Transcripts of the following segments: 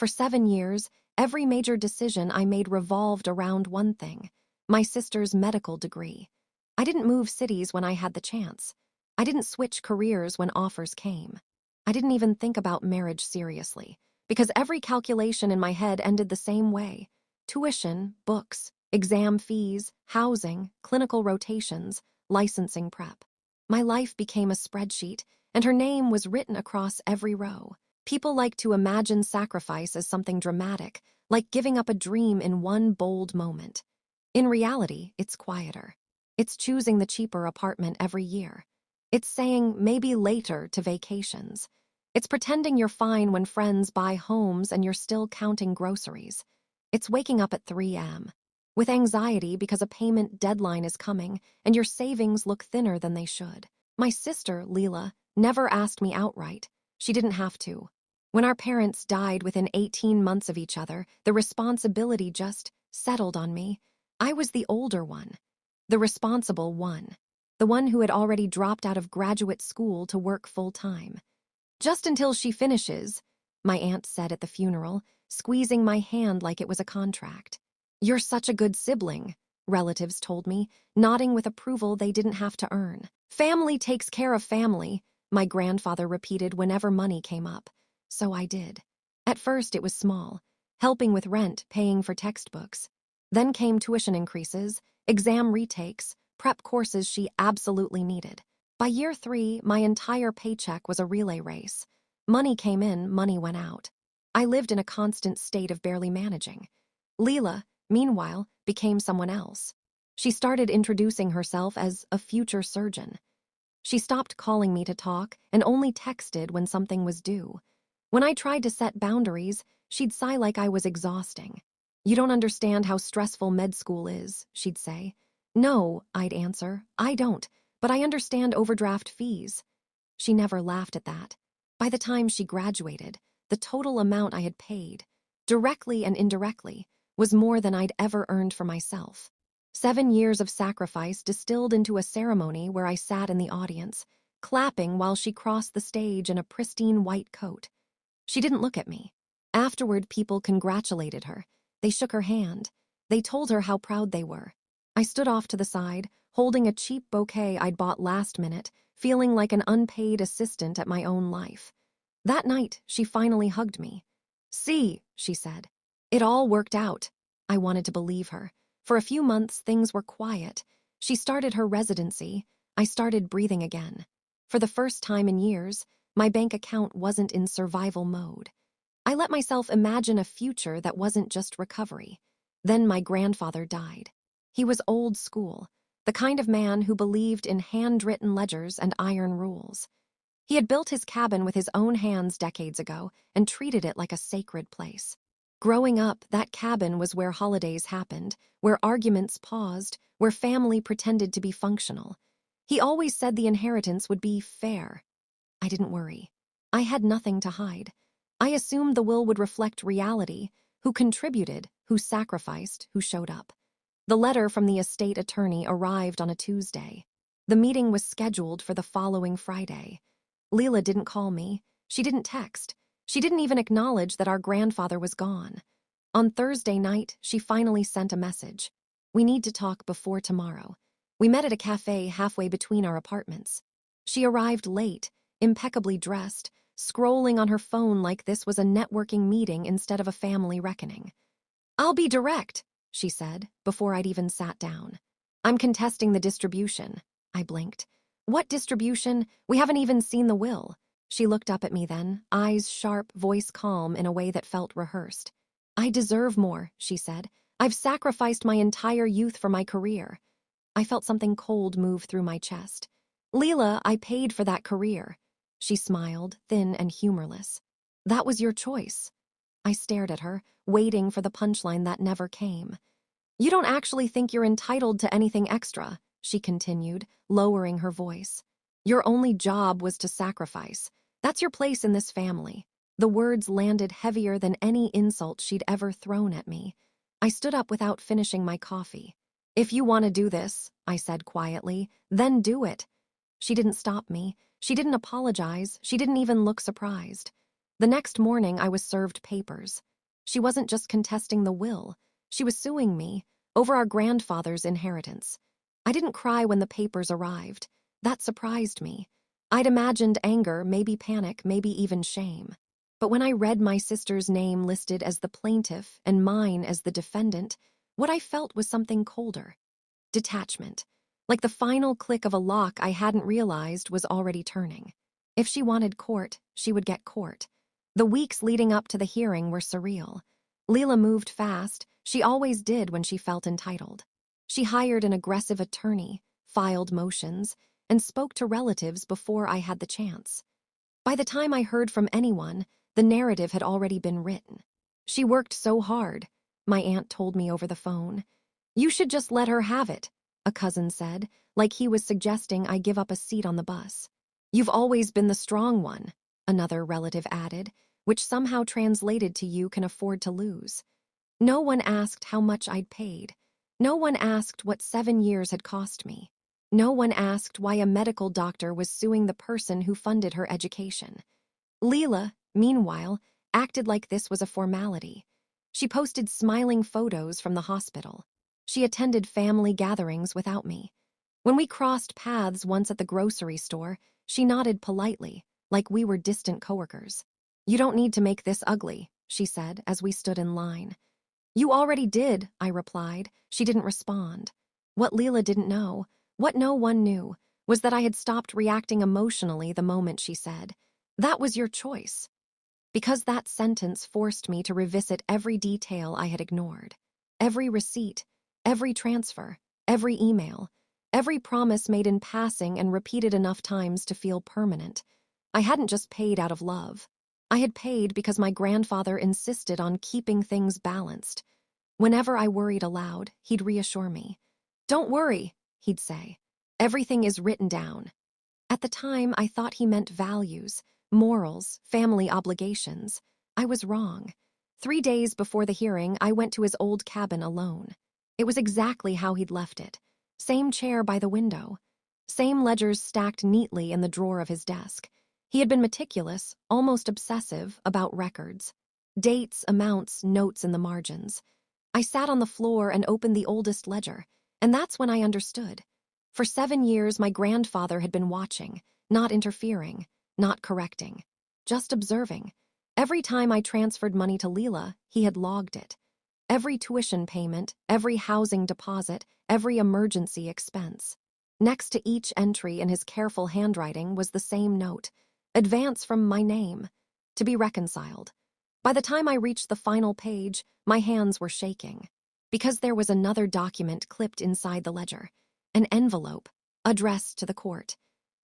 For 7 years, every major decision I made revolved around one thing: my sister's medical degree. I didn't move cities when I had the chance. I didn't switch careers when offers came. I didn't even think about marriage seriously, because every calculation in my head ended the same way: tuition, books, exam fees, housing, clinical rotations, licensing prep. My life became a spreadsheet, and her name was written across every row. People like to imagine sacrifice as something dramatic, like giving up a dream in one bold moment. In reality, it's quieter. It's choosing the cheaper apartment every year. It's saying maybe later to vacations. It's pretending you're fine when friends buy homes and you're still counting groceries. It's waking up at 3 a.m. with anxiety because a payment deadline is coming and your savings look thinner than they should. My sister, Leela, never asked me outright. She didn't have to. When our parents died within 18 months of each other, the responsibility just settled on me. I was the older one, the responsible one, the one who had already dropped out of graduate school to work full-time. "Just until she finishes," my aunt said at the funeral, squeezing my hand like it was a contract. "You're such a good sibling," relatives told me, nodding with approval they didn't have to earn. "Family takes care of family," my grandfather repeated whenever money came up. So I did. At first it was small, helping with rent, paying for textbooks. Then came tuition increases, exam retakes, prep courses she absolutely needed. By year 3, my entire paycheck was a relay race. Money came in, money went out. I lived in a constant state of barely managing. Leela, meanwhile, became someone else. She started introducing herself as a future surgeon. She stopped calling me to talk and only texted when something was due. When I tried to set boundaries, she'd sigh like I was exhausting. "You don't understand how stressful med school is," she'd say. "No," I'd answer, "I don't, but I understand overdraft fees." She never laughed at that. By the time she graduated, the total amount I had paid, directly and indirectly, was more than I'd ever earned for myself. 7 years of sacrifice distilled into a ceremony where I sat in the audience, clapping while she crossed the stage in a pristine white coat. She didn't look at me. Afterward, people congratulated her. They shook her hand. They told her how proud they were. I stood off to the side, holding a cheap bouquet I'd bought last minute, feeling like an unpaid assistant at my own life. That night, she finally hugged me. "See," she said. "It all worked out." I wanted to believe her. For a few months, things were quiet. She started her residency. I started breathing again. For the first time in years, my bank account wasn't in survival mode. I let myself imagine a future that wasn't just recovery. Then my grandfather died. He was old school, the kind of man who believed in handwritten ledgers and iron rules. He had built his cabin with his own hands decades ago and treated it like a sacred place. Growing up, that cabin was where holidays happened, where arguments paused, where family pretended to be functional. He always said the inheritance would be fair. I didn't worry. I had nothing to hide. I assumed the will would reflect reality: who contributed, who sacrificed, who showed up. The letter from the estate attorney arrived on a Tuesday. The meeting was scheduled for the following Friday. Leela didn't call me. She didn't text. She didn't even acknowledge that our grandfather was gone. On Thursday night, she finally sent a message. "We need to talk before tomorrow." We met at a cafe halfway between our apartments. She arrived late, impeccably dressed, scrolling on her phone like this was a networking meeting instead of a family reckoning. "I'll be direct," she said, before I'd even sat down. "I'm contesting the distribution." I blinked. "What distribution? We haven't even seen the will." She looked up at me then, eyes sharp, voice calm in a way that felt rehearsed. "I deserve more," she said. "I've sacrificed my entire youth for my career." I felt something cold move through my chest. "Leela, I paid for that career." She smiled, thin and humorless. "That was your choice." I stared at her, waiting for the punchline that never came. "You don't actually think you're entitled to anything extra," she continued, lowering her voice. "Your only job was to sacrifice. That's your place in this family." The words landed heavier than any insult she'd ever thrown at me. I stood up without finishing my coffee. "If you want to do this," I said quietly, "then do it." She didn't stop me. She didn't apologize. She didn't even look surprised. The next morning, I was served papers. She wasn't just contesting the will. She was suing me over our grandfather's inheritance. I didn't cry when the papers arrived. That surprised me. I'd imagined anger, maybe panic, maybe even shame. But when I read my sister's name listed as the plaintiff and mine as the defendant, what I felt was something colder. Detachment. Like the final click of a lock I hadn't realized was already turning. If she wanted court, she would get court. The weeks leading up to the hearing were surreal. Leela moved fast. She always did when she felt entitled. She hired an aggressive attorney, filed motions, and spoke to relatives before I had the chance. By the time I heard from anyone, the narrative had already been written. She worked so hard, my aunt told me over the phone. You should just let her have it, a cousin said, like he was suggesting I give up a seat on the bus. You've always been the strong one, another relative added, which somehow translated to you can afford to lose. No one asked how much I'd paid. No one asked what 7 years had cost me. No one asked why a medical doctor was suing the person who funded her education. Leela, meanwhile, acted like this was a formality. She posted smiling photos from the hospital. She attended family gatherings without me. When we crossed paths once at the grocery store, she nodded politely, like we were distant coworkers. You don't need to make this ugly, she said as we stood in line. You already did, I replied. She didn't respond. What Leela didn't know, what no one knew, was that I had stopped reacting emotionally the moment she said, "That was your choice." Because that sentence forced me to revisit every detail I had ignored. Every receipt, every transfer, every email, every promise made in passing and repeated enough times to feel permanent. I hadn't just paid out of love. I had paid because my grandfather insisted on keeping things balanced. Whenever I worried aloud, he'd reassure me. Don't worry, he'd say. Everything is written down. At the time, I thought he meant values, morals, family obligations. I was wrong. 3 days before the hearing, I went to his old cabin alone. It was exactly how he'd left it. Same chair by the window. Same ledgers stacked neatly in the drawer of his desk. He had been meticulous, almost obsessive, about records. Dates, amounts, notes in the margins. I sat on the floor and opened the oldest ledger, and that's when I understood. For 7 years, my grandfather had been watching, not interfering, not correcting, just observing. Every time I transferred money to Leela, he had logged it. Every tuition payment, every housing deposit, every emergency expense. Next to each entry in his careful handwriting was the same note, advance from my name, to be reconciled. By the time I reached the final page, my hands were shaking, because there was another document clipped inside the ledger, an envelope, addressed to the court.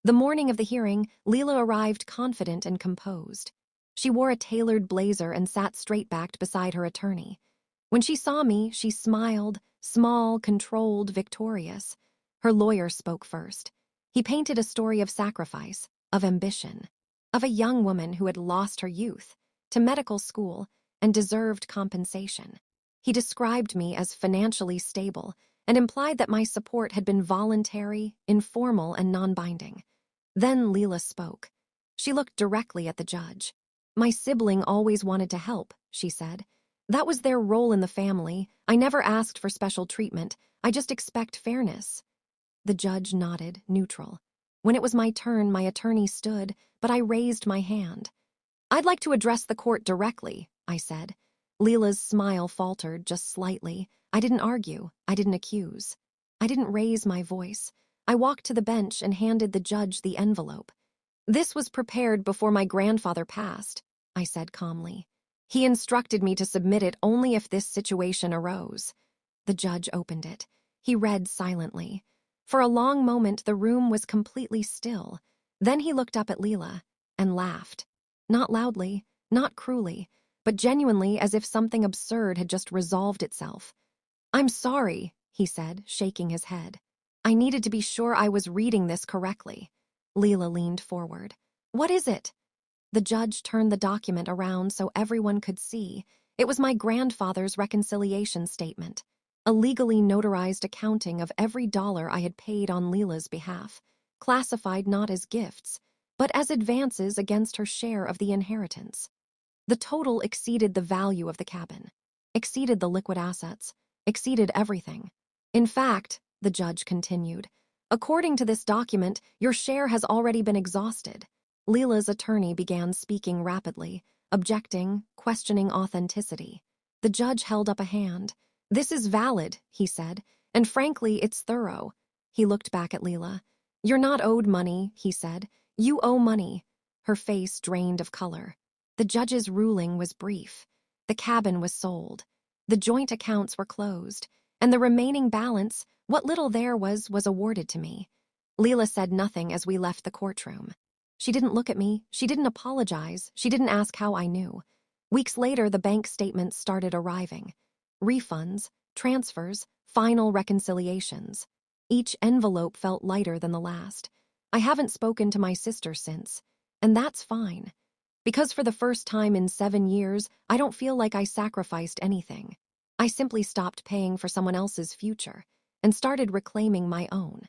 The morning of the hearing, Leela arrived confident and composed. She wore a tailored blazer and sat straight-backed beside her attorney. When she saw me, she smiled, small, controlled, victorious. Her lawyer spoke first. He painted a story of sacrifice, of ambition, of a young woman who had lost her youth to medical school and deserved compensation. He described me as financially stable and implied that my support had been voluntary, informal, and non-binding. Then Leela spoke. She looked directly at the judge. My sibling always wanted to help, she said. That was their role in the family. I never asked for special treatment. I just expect fairness. The judge nodded, neutral. When it was my turn, my attorney stood, but I raised my hand. I'd like to address the court directly, I said. Leela's smile faltered just slightly. I didn't argue. I didn't accuse. I didn't raise my voice. I walked to the bench and handed the judge the envelope. This was prepared before my grandfather passed, I said calmly. He instructed me to submit it only if this situation arose. The judge opened it. He read silently. For a long moment, the room was completely still. Then he looked up at Leela and laughed. Not loudly, not cruelly, but genuinely as if something absurd had just resolved itself. I'm sorry, he said, shaking his head. I needed to be sure I was reading this correctly. Leela leaned forward. What is it? The judge turned the document around so everyone could see. It was my grandfather's reconciliation statement, a legally notarized accounting of every dollar I had paid on Leela's behalf, classified not as gifts, but as advances against her share of the inheritance. The total exceeded the value of the cabin, exceeded the liquid assets, exceeded everything. In fact, the judge continued, according to this document, your share has already been exhausted. Leela's attorney began speaking rapidly, objecting, questioning authenticity. The judge held up a hand. This is valid, he said, and frankly, it's thorough. He looked back at Leela. You're not owed money, he said. You owe money. Her face drained of color. The judge's ruling was brief. The cabin was sold. The joint accounts were closed, and the remaining balance, what little there was awarded to me. Leela said nothing as we left the courtroom. She didn't look at me, she didn't apologize, she didn't ask how I knew. Weeks later, the bank statements started arriving. Refunds, transfers, final reconciliations. Each envelope felt lighter than the last. I haven't spoken to my sister since, and that's fine. Because for the first time in 7 years, I don't feel like I sacrificed anything. I simply stopped paying for someone else's future and started reclaiming my own.